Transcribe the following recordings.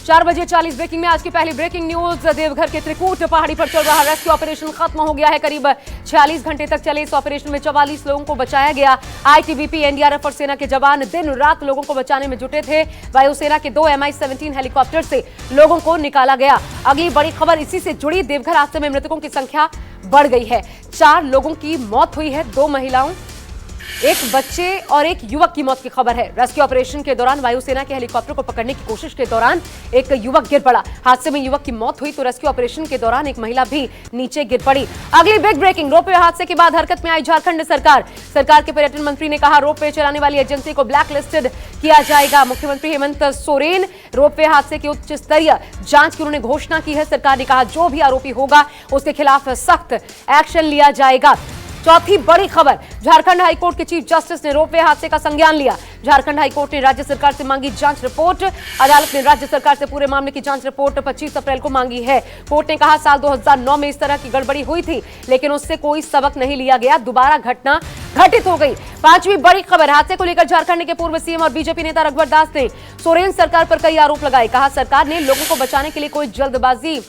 4:40 breaking में आज की पहली ब्रेकिंग न्यूज। देवघर के त्रिकूट पहाड़ी पर चल रहा रेस्क्यू ऑपरेशन खत्म हो गया है। करीब 46 घंटे तक चले इस ऑपरेशन में 44 लोगों को बचाया गया। आईटीबीपी, एनडीआरएफ और सेना के जवान दिन रात लोगों को बचाने में जुटे थे। वायुसेना के 2 MI-17 हेलीकॉप्टर से लोगों को निकाला गया। अगली बड़ी खबर इसी से जुड़ी। देवघर हादसे में मृतकों की संख्या बढ़ गई है। 4 लोगों की मौत हुई है, 2 महिलाओं, एक बच्चे और एक युवक की मौत की खबर है। रेस्क्यू ऑपरेशन के दौरान वायुसेना के हेलीकॉप्टर को पकड़ने की कोशिश के दौरान एक युवक गिर पड़ा। हादसे में युवक की मौत हुई तो रेस्क्यू ऑपरेशन के दौरान एक महिला भी नीचे गिर पड़ी। अगली बिग ब्रेकिंग, रोपवे हादसे के बाद हरकत में आई झारखंड सरकार। सरकार के पर्यटन मंत्री ने कहा रोपवे चलाने वाली एजेंसी को ब्लैक लिस्टेड किया जाएगा। मुख्यमंत्री हेमंत सोरेन रोपवे हादसे की उच्च स्तरीय जांच की उन्होंने घोषणा की है। सरकार ने कहा जो भी आरोपी होगा उसके खिलाफ सख्त एक्शन लिया जाएगा। चौथी बड़ी खबर, झारखंड हाईकोर्ट के चीफ जस्टिस ने रोपवे हादसे का संज्ञान लिया। झारखंड हाईकोर्ट ने राज्य सरकार से मांगी जांच रिपोर्ट। अदालत ने राज्य सरकार से पूरे मामले की जांच रिपोर्ट 25 अप्रैल को मांगी है। कोर्ट ने कहा साल 2009 में इस तरह की गड़बड़ी हुई थी, लेकिन उससे कोई सबक नहीं लिया गया, दोबारा घटना घटित हो गई। पांचवी बड़ी खबर, हादसे को लेकर झारखंड के पूर्व सीएम और बीजेपी नेता रघुवर दास ने सोरेन सरकार पर कई आरोप लगाए। कहा सरकार ने लोगों को बचाने के लिए कोई जल्दबाजी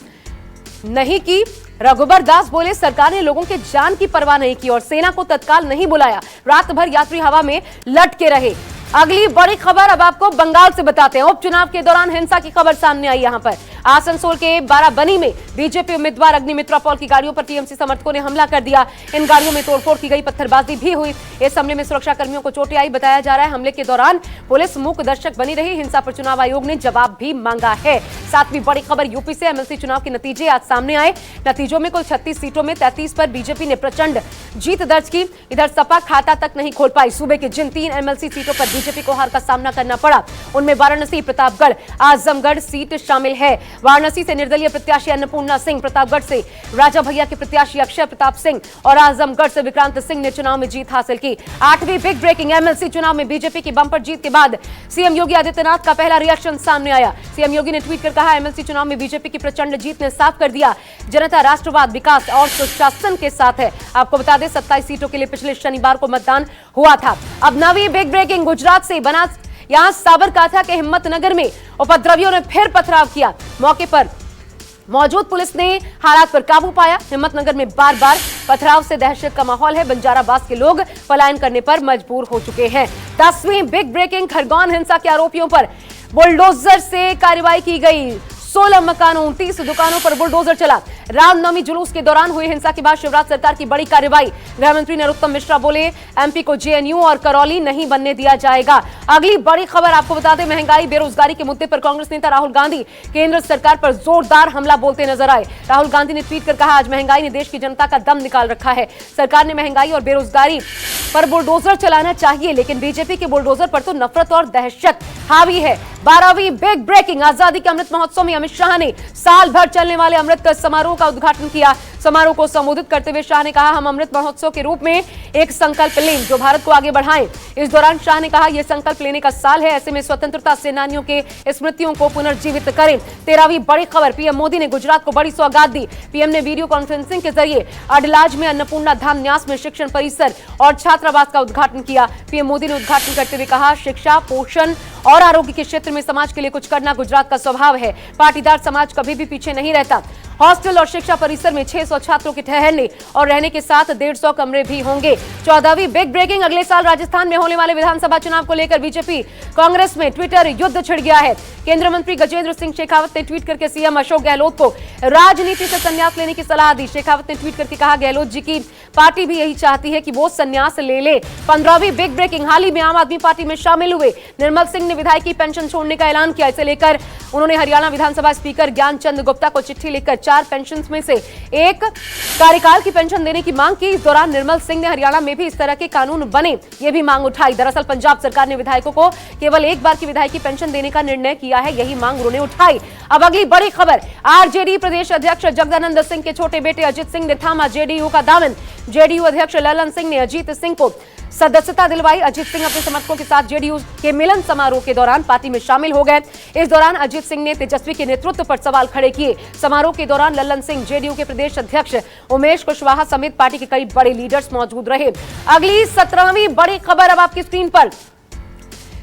नहीं की। रघुवर दास बोले सरकार ने लोगों के जान की परवाह नहीं की और सेना को तत्काल नहीं बुलाया। रात भर यात्री हवा में लटके रहे। अगली बड़ी खबर अब आपको बंगाल से बताते हैं। उपचुनाव के दौरान हिंसा की खबर सामने आई। यहां पर आसनसोल के बाराबनी में बीजेपी उम्मीदवार अग्निमित्रा पॉल की गाड़ियों पर टीएमसी समर्थकों ने हमला कर दिया। इन गाड़ियों में तोड़फोड़ की गई, पत्थरबाजी भी हुई। इस हमले में सुरक्षा कर्मियों को चोटें आई बताया जा रहा है। हमले के दौरान पुलिस मूक दर्शक बनी रही। हिंसा पर चुनाव आयोग ने जवाब भी मांगा है। सातवीं बड़ी खबर, यूपी से एमएलसी चुनाव के नतीजे आज सामने आए। नतीजों में कुल 36 सीटों में 33 पर बीजेपी ने प्रचंड जीत दर्ज की। इधर सपा खाता तक नहीं खोल पाई। सूबे की जिन 3 एमएलसी सीटों पर बीजेपी को हार का सामना करना पड़ा, उनमें वाराणसी, प्रतापगढ़, आजमगढ़ सीट शामिल है। वाराणसी से निर्दलीय प्रत्याशी अन्नपूर्णा सिंह, प्रतापगढ़ से राजा भैया के प्रत्याशी अक्षय प्रताप सिंह और आजमगढ़ से विक्रांत सिंह ने चुनाव में जीत हासिल की। 8वीं बिग ब्रेकिंग, एमएलसी चुनाव में बीजेपी की बंपर जीत के बाद सीएम योगी आदित्यनाथ का पहला रिएक्शन सामने आया। सीएम योगी ने ट्वीट कर कहा एमएलसी चुनाव में बीजेपी की प्रचंड जीत ने साफ कर दिया जनता राष्ट्रवाद, विकास और सुशासन के साथ है। आपको बता दें 27 सीटों के लिए पिछले शनिवार को मतदान हुआ था। अब नवी बिग ब्रेकिंग, गुजरात से यहां साबरकांठा के हिम्मतनगर में उपद्रवियों ने फिर पथराव किया। मौके पर मौजूद पुलिस ने हालात पर काबू पाया। हिम्मतनगर में बार बार पथराव से दहशत का माहौल है। बंजाराबाद के लोग पलायन करने पर मजबूर हो चुके हैं। 10वीं बिग ब्रेकिंग, खरगोन हिंसा के आरोपियों पर बुलडोजर से कार्रवाई की गई। 16 मकानों, 29 दुकानों पर बुलडोजर चला। रामनवमी जुलूस के दौरान हुई हिंसा के बाद शिवराज सरकार की बड़ी कार्रवाई। गृह मंत्री नरोत्तम मिश्रा बोले एमपी को जेएनयू और करौली नहीं बनने दिया जाएगा। अगली बड़ी खबर आपको बता दें, महंगाई बेरोजगारी के मुद्दे पर कांग्रेस नेता राहुल गांधी केंद्र सरकार पर जोरदार हमला बोलते नजर आए। राहुल गांधी ने ट्वीट कर कहा आज महंगाई ने देश की जनता का दम निकाल रखा है। सरकार ने महंगाई और बेरोजगारी पर बुलडोजर चलाना चाहिए, लेकिन बीजेपी के बुलडोजर पर तो नफरत और दहशत हावी है। 12वीं बिग ब्रेकिंग, आजादी के अमृत महोत्सव में अमित शाह ने साल भर चलने वाले अमृत समारोह का उद्घाटन किया। समारोह को संबोधित करते हुए शाह ने कहा हम अमृत महोत्सव के रूप में एक संकल्प लें जो भारत को आगे बढ़ाएं। इस दौरान शाह ने कहा यह संकल्प लेने का साल है, ऐसे में स्वतंत्रता सेनानियों के स्मृतियों को पुनर्जीवित करें। 13वीं बड़ी खबर, पीएम मोदी ने गुजरात को बड़ी सौगात दी। पीएम ने वीडियो कॉन्फ्रेंसिंग के जरिए अडलाज में अन्नपूर्णा धाम न्यास में शिक्षण परिसर और छात्रावास का उद्घाटन किया। पीएम मोदी ने उद्घाटन करते हुए कहा शिक्षा, पोषण और आरोग्य के क्षेत्र में समाज के लिए कुछ करना गुजरात का स्वभाव है। पाटीदार समाज कभी भी पीछे नहीं रहता। हॉस्टल और शिक्षा परिसर में 600 छात्रों के ठहरने और रहने के साथ 150 कमरे भी होंगे। 14वीं बिग ब्रेकिंग, अगले साल राजस्थान में होने वाले विधानसभा चुनाव को लेकर बीजेपी कांग्रेस में ट्विटर युद्ध छिड़ गया है। केंद्रीय मंत्री गजेंद्र सिंह शेखावत ने ट्वीट करके सीएम अशोक गहलोत को राजनीति से संन्यास लेने की सलाह दी। शेखावत ने ट्वीट करके कहा गहलोत जी की पार्टी भी यही चाहती है कि वो संन्यास ले। 15वीं बिग ब्रेकिंग, हाल ही में आम आदमी पार्टी में शामिल हुए निर्मल सिंह ने विधायकी पेंशन छोड़ने का ऐलान किया। इसे लेकर उन्होंने हरियाणा विधानसभा स्पीकर ज्ञानचंद गुप्ता को चिट्ठी लिखकर 4 पेंशन में से एक कार्यकाल की पेंशन देने की मांग की। इस दौरान निर्मल सिंह ने हरियाणा में भी इस तरह के कानून बने, ये भी मांग उठाई। दरअसल पंजाब सरकार ने विधायकों को केवल एक बार की विधायकी पेंशन देने का निर्णय किया है, यही मांग उन्होंने उठाई। अब अगली बड़ी खबर, आरजेडी प्रदेश अध्यक्ष जगदानंद सिंह के छोटे बेटे अजित सिंह ने थामा जेडीयू का दामन। जेडीयू अध्यक्ष ललन सिंह ने अजित सिंह को सदस्यता दिलवाई। अजित सिंह अपने समर्थकों के साथ जेडीयू के मिलन समारोह के दौरान पार्टी में शामिल हो गए। इस दौरान अजित सिंह ने तेजस्वी के नेतृत्व पर सवाल खड़े किए। समारोह के दौरान ललन सिंह, जेडीयू के प्रदेश अध्यक्ष उमेश कुशवाहा समेत पार्टी के कई बड़े लीडर्स मौजूद रहे। अगली 17वीं बड़ी खबर अब आपकी स्क्रीन पर,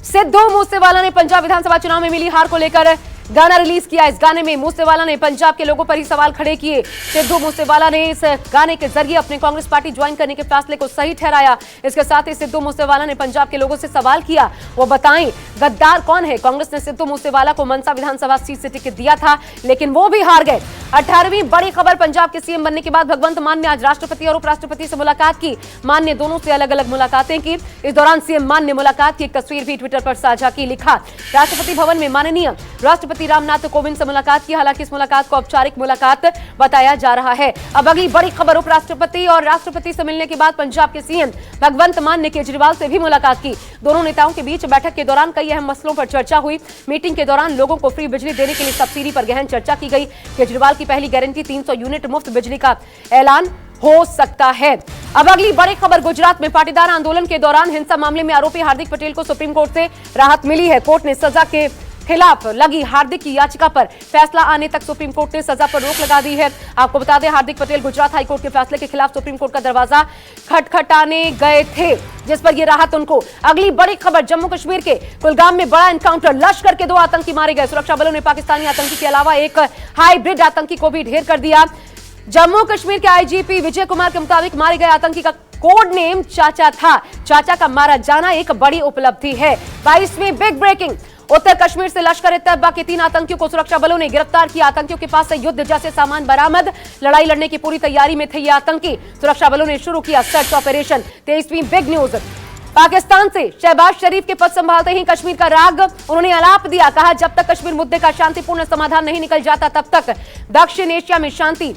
सिद्धू मूसेवाला ने पंजाब विधानसभा चुनाव में मिली हार को लेकर गाना रिलीज किया। इस गाने में मूसेवाला ने पंजाब के लोगों पर ही सवाल खड़े किए। सिद्धू मूसेवाला ने इस गाने के जरिए अपने कांग्रेस पार्टी ज्वाइन करने के फैसले को सही ठहराया। इसके साथ ही सिद्धू मूसेवाला ने पंजाब के लोगों से सवाल किया, वो बताएं गद्दार कौन है। कांग्रेस ने सिद्धू मूसेवाला को मनसा विधानसभा सीट से टिकट दिया था, लेकिन वो भी हार गए। 18वीं बड़ी खबर, पंजाब के सीएम बनने के बाद भगवंत मान ने आज राष्ट्रपति और उपराष्ट्रपति से मुलाकात की। मान ने दोनों से अलग अलग मुलाकातें की। इस दौरान सीएम मान ने मुलाकात की एक तस्वीर भी ट्विटर पर साझा की। लिखा, राष्ट्रपति भवन में माननीय राष्ट्रपति रामनाथ कोविंद से मुलाकात की। हालांकि इस मुलाकात को औपचारिक मुलाकात बताया जा रहा है। अब अगली बड़ी खबर, उपराष्ट्रपति और राष्ट्रपति से मिलने के बाद पंजाब के सीएम भगवंत मान ने केजरीवाल से भी मुलाकात की। दोनों नेताओं के बीच बैठक के दौरान कई अहम मसलों पर चर्चा हुई। मीटिंग के दौरान लोगों को फ्री बिजली देने के लिए सब्सिडी पर गहन चर्चा की गई। केजरीवाल की पहली गारंटी 300 यूनिट मुफ्त बिजली का ऐलान हो सकता है। अब अगली बड़ी खबर, गुजरात में पाटीदार आंदोलन के दौरान हिंसा मामले में आरोपी हार्दिक पटेल को सुप्रीम कोर्ट से राहत मिली है। कोर्ट ने सजा के खिलाफ लगी हार्दिक की याचिका पर फैसला आने तक सुप्रीम कोर्ट ने सजा पर रोक लगा दी है। आपको बता दें, हार्दिक पटेल गुजरात हाईकोर्ट के फैसले के खिलाफ सुप्रीम कोर्ट का दरवाजा खटखटाने गए थे, जिस पर यह राहत उनको। अगली बड़ी खबर, जम्मू कश्मीर के कुलगाम में बड़ा एनकाउंटर, लश्कर के 2 आतंकी मारे गए। सुरक्षा बलों ने पाकिस्तानी आतंकी के अलावा एक हाइब्रिड आतंकी को भी ढेर कर दिया। जम्मू कश्मीर के आईजीपी विजय कुमार के मुताबिक मारे गए आतंकी का कोड नेम चाचा था। चाचा का मारा जाना एक बड़ी उपलब्धि है। 22वीं बिग ब्रेकिंग, उत्तर कश्मीर से लश्कर-ए-तैयबा के 3 आतंकियों को सुरक्षा बलों ने गिरफ्तार किया। आतंकियों के पास से युद्ध जैसे सामान बरामद, लड़ाई लड़ने की पूरी तैयारी में थे ये आतंकी। सुरक्षा बलों ने शुरू किया सर्च ऑपरेशन। 23वीं बिग न्यूज, पाकिस्तान से शहबाज शरीफ के पद संभालते ही कश्मीर का राग उन्होंने अलाप दिया। कहा, जब तक कश्मीर मुद्दे का शांतिपूर्ण समाधान नहीं निकल जाता, तब तक दक्षिण एशिया में शांति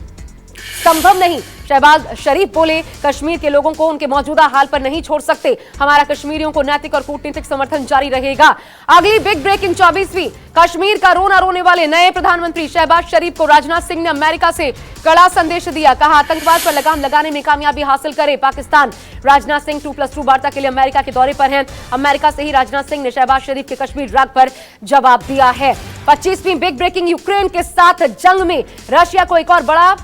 संभव नहीं। शहबाज शरीफ बोले, कश्मीर के लोगों को उनके मौजूदा हाल पर नहीं छोड़ सकते। हमारा कश्मीरियों को नैतिक और कूटनीतिक समर्थन जारी रहेगा। अगली बिग ब्रेकिंग, 24वीं, कश्मीर का रोना रोने वाले नए प्रधानमंत्री शहबाज शरीफ को राजनाथ सिंह ने अमेरिका से कड़ा संदेश दिया। कहा, आतंकवाद पर लगाम लगाने में कामयाबी हासिल करे पाकिस्तान। राजनाथ सिंह 2+2 वार्ता के लिए अमेरिका के दौरे पर हैं। अमेरिका से ही राजनाथ सिंह ने शहबाज शरीफ के कश्मीर राग पर जवाब दिया है। 25वीं बिग ब्रेकिंग, यूक्रेन के साथ जंग में रशिया को एक और बड़ा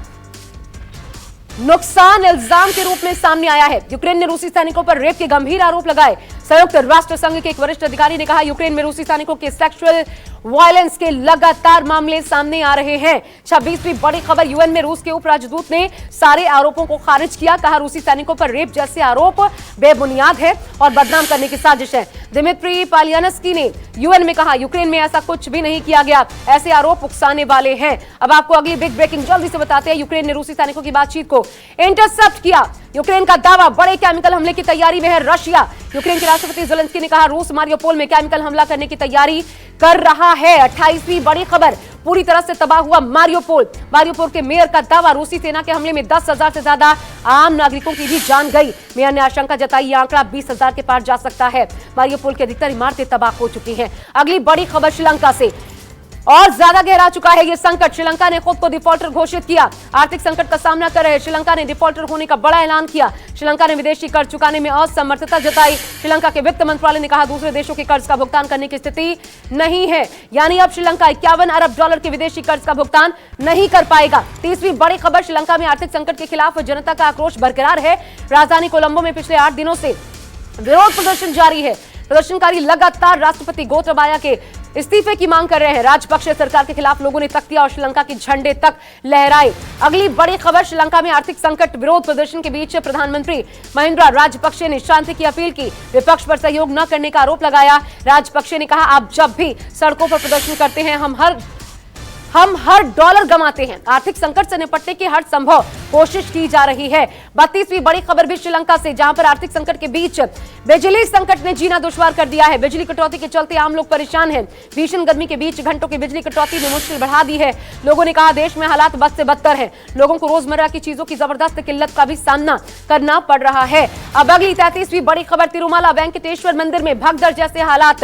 नुकसान इल्जाम के रूप में सामने आया है। यूक्रेन ने रूसी सैनिकों पर रेप के गंभीर आरोप लगाए। संयुक्त राष्ट्र संघ के एक वरिष्ठ अधिकारी ने कहा, यूक्रेन में रूसी सैनिकों के सेक्सुअल वायलेंस के लगातार मामले सामने आ रहे हैं। 26वीं बड़ी खबर, यूएन में रूस के उप राजदूत ने सारे आरोपों को खारिज किया। कहा, रूसी सैनिकों पर रेप जैसे आरोप बेबुनियाद है और बदनाम करने की साजिश है। दिमित्री पालियानस्की ने यूएन में कहा, यूक्रेन में ऐसा कुछ भी नहीं किया गया, ऐसे आरोप उकसाने वाले हैं। अब आपको अगली बिग ब्रेकिंग जल्दी से बताते हैं। यूक्रेन ने रूसी सैनिकों की बातचीत को इंटरसेप्ट किया। यूक्रेन का दावा, बड़े केमिकल हमले की तैयारी में है रशिया। यूक्रेन के राष्ट्रपति ज़ेलेंस्की ने कहा, रूस मारियोपोल में केमिकल हमला करने की तैयारी कर रहा है। 28वीं बड़ी खबर, पूरी तरह से तबाह हुआ मारियोपोल। मारियोपोल के मेयर का दावा, रूसी सेना के हमले में 10,000 से ज्यादा आम नागरिकों की भी जान गई। मेयर ने आशंका जताई, यह आंकड़ा 20,000 के पार जा सकता है। मारियोपोल की अधिकतर इमारतें तबाह हो चुकी हैं। अगली बड़ी खबर, श्रीलंका से और ज्यादा गहरा चुका है ये संकट। श्रीलंका ने खुद को डिफॉल्टर घोषित किया। आर्थिक संकट का सामना कर रहे श्रीलंका ने डिफॉल्टर होने का बड़ा ऐलान किया। श्रीलंका ने विदेशी कर्ज चुकाने में असमर्थता जताई। श्रीलंका के वित्त मंत्रालय ने कहा, दूसरे देशों के कर्ज का भुगतान करने की स्थिति नहीं है। यानी अब श्रीलंका $51 अरब के विदेशी कर्ज का भुगतान नहीं कर पाएगा। 30वीं बड़ी खबर, श्रीलंका में आर्थिक संकट के खिलाफ जनता का आक्रोश बरकरार है। राजधानी कोलंबो में पिछले 8 दिनों से विरोध प्रदर्शन जारी है। प्रदर्शनकारी लगातार राष्ट्रपति गोतबाया के इस्तीफे की मांग कर रहे हैं। राजपक्षे सरकार के खिलाफ लोगों ने तख्तियां और श्रीलंका के झंडे तक लहराए। अगली बड़ी खबर, श्रीलंका में आर्थिक संकट, विरोध प्रदर्शन के बीच प्रधानमंत्री महिंद्रा राजपक्षे ने शांति की अपील की। विपक्ष पर सहयोग न करने का आरोप लगाया। राजपक्षे ने कहा, आप जब भी सड़कों पर प्रदर्शन करते हैं, हम हर डॉलर गंवाते हैं। आर्थिक संकट से निपटने की हर संभव कोशिश की जा रही है। 32वीं बड़ी खबर भी श्रीलंका से, जहां पर आर्थिक संकट के बीच बिजली संकट ने जीना दुश्वार कर दिया है। बिजली कटौती के चलते आम लोग परेशान हैं। भीषण गर्मी के बीच घंटों की बिजली कटौती ने मुश्किल बढ़ा दी है। लोगों ने कहा, देश में हालात बद से बदतर है। लोगों को रोजमर्रा की चीजों की जबरदस्त किल्लत का भी सामना करना पड़ रहा है। अब अगली 33वीं बड़ी खबर, तिरुमला वेंकटेश्वर मंदिर में भगदड़ जैसे हालात।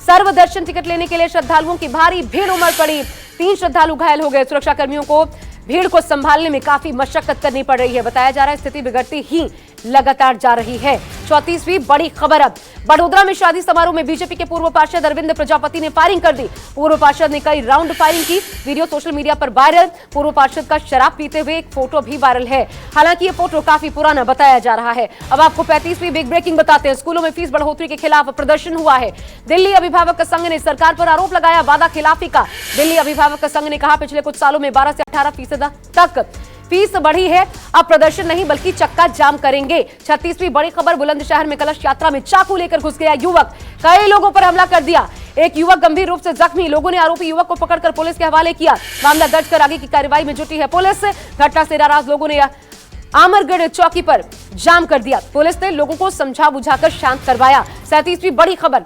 सर्वदर्शन टिकट लेने के लिए श्रद्धालुओं की भारी भीड़ उमड़ पड़ी। 3 श्रद्धालु घायल हो गए। सुरक्षा कर्मियों को भीड़ को संभालने में काफी मशक्कत करनी पड़ रही है। बताया जा रहा है, स्थिति बिगड़ती ही लगातार जा रही है। 34वीं बड़ी खबर अब बड़ोदरा में शादी समारोह में बीजेपी के पूर्व पार्षद अरविंद प्रजापति ने फायरिंग कर दी। पूर्व पार्षद ने कई राउंड फायरिंग की, वीडियो सोशल मीडिया पर वायरल। पूर्व पार्षद का शराब पीते हुए एक फोटो भी वायरल है। हालांकि ये फोटो काफी पुराना बताया जा रहा है। अब आपको 35वीं बिग ब्रेकिंग बताते हैं। स्कूलों में फीस बढ़ोतरी के खिलाफ प्रदर्शन हुआ है। दिल्ली अभिभावक संघ ने सरकार पर आरोप लगाया वादा खिलाफी का। दिल्ली अभिभावक संघ ने कहा पिछले कुछ सालों में 12 से 18% तक फीस बढ़ी है। अब प्रदर्शन नहीं बल्कि चक्का जाम करेंगे। 36वीं बड़ी खबर बुलंदशहर में कलश यात्रा में चाकू लेकर घुस गया युवक, कई लोगों पर हमला कर दिया। एक युवक गंभीर रूप से जख्मी, लोगों ने आरोपी युवक को पकड़कर पुलिस के हवाले किया। मामला दर्ज कर आगे की कार्रवाई में जुटी है पुलिस। घटना से नाराज लोगों ने आमरगढ़ चौकी पर जाम कर दिया। पुलिस ने लोगों को समझा बुझाकर शांत करवाया। 37वीं बड़ी खबर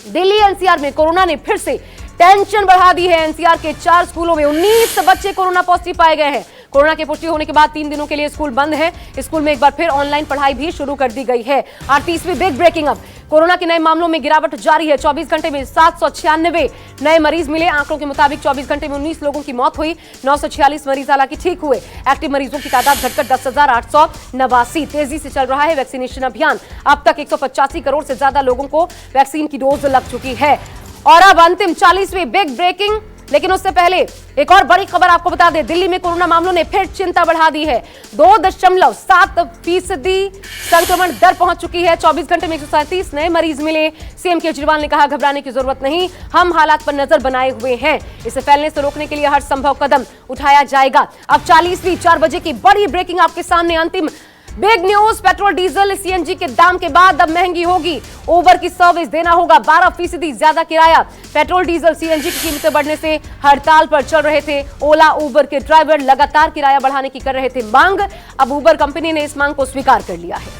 दिल्ली एनसीआर में कोरोना ने फिर से टेंशन बढ़ा दी है। एनसीआर के 4 स्कूलों में 19 बच्चे कोरोना पॉजिटिव पाए गए हैं। कोरोना की पुष्टि होने के बाद 3 दिनों के लिए स्कूल बंद है। स्कूल में एक बार फिर ऑनलाइन पढ़ाई भी शुरू कर दी गई है। 38वीं बिग ब्रेकिंग अब कोरोना के नए मामलों में गिरावट जारी है। 24 घंटे में 796 नए मरीज मिले। आंकड़ों के मुताबिक 24 घंटे में 19 लोगों की मौत हुई। 946 मरीज हालांकि ठीक हुए। एक्टिव मरीजों की तादाद घटकर 10,889। तेजी से चल रहा है वैक्सीनेशन अभियान। अब तक 185 करोड़ से ज्यादा लोगों को वैक्सीन की डोज लग चुकी है। और अब अंतिम 40वीं बिग ब्रेकिंग, लेकिन उससे पहले एक और बड़ी खबर आपको बता दें। दिल्ली में कोरोना मामलों ने फिर चिंता बढ़ा दी है। 2.7% संक्रमण दर पहुंच चुकी है। 24 घंटे में 137 नए मरीज मिले। सीएम केजरीवाल ने कहा घबराने की जरूरत नहीं, हम हालात पर नजर बनाए हुए हैं। इसे फैलने से रोकने के लिए हर संभव कदम उठाया जाएगा। अब 40वीं 4 बजे की बड़ी ब्रेकिंग आपके सामने। अंतिम big news, petrol diesel CNG के दाम के बाद अब महंगी होगी। उबर की सर्विस देना होगा 12% ज्यादा किराया। पेट्रोल डीजल सीएनजी की कीमतें बढ़ने से हड़ताल पर चल रहे थे ओला उबर के ड्राइवर, लगातार किराया बढ़ाने की कर रहे थे मांग। अब उबर कंपनी ने इस मांग को स्वीकार कर लिया है।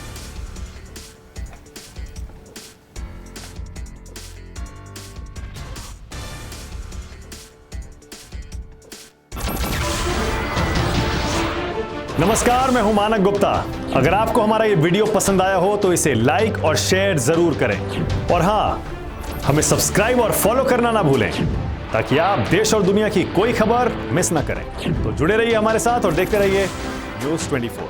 नमस्कार, मैं हूं मानक गुप्ता। अगर आपको हमारा ये वीडियो पसंद आया हो तो इसे लाइक और शेयर जरूर करें। और हां, हमें सब्सक्राइब और फॉलो करना ना भूलें ताकि आप देश और दुनिया की कोई खबर मिस ना करें। तो जुड़े रहिए हमारे साथ और देखते रहिए न्यूज़ 24।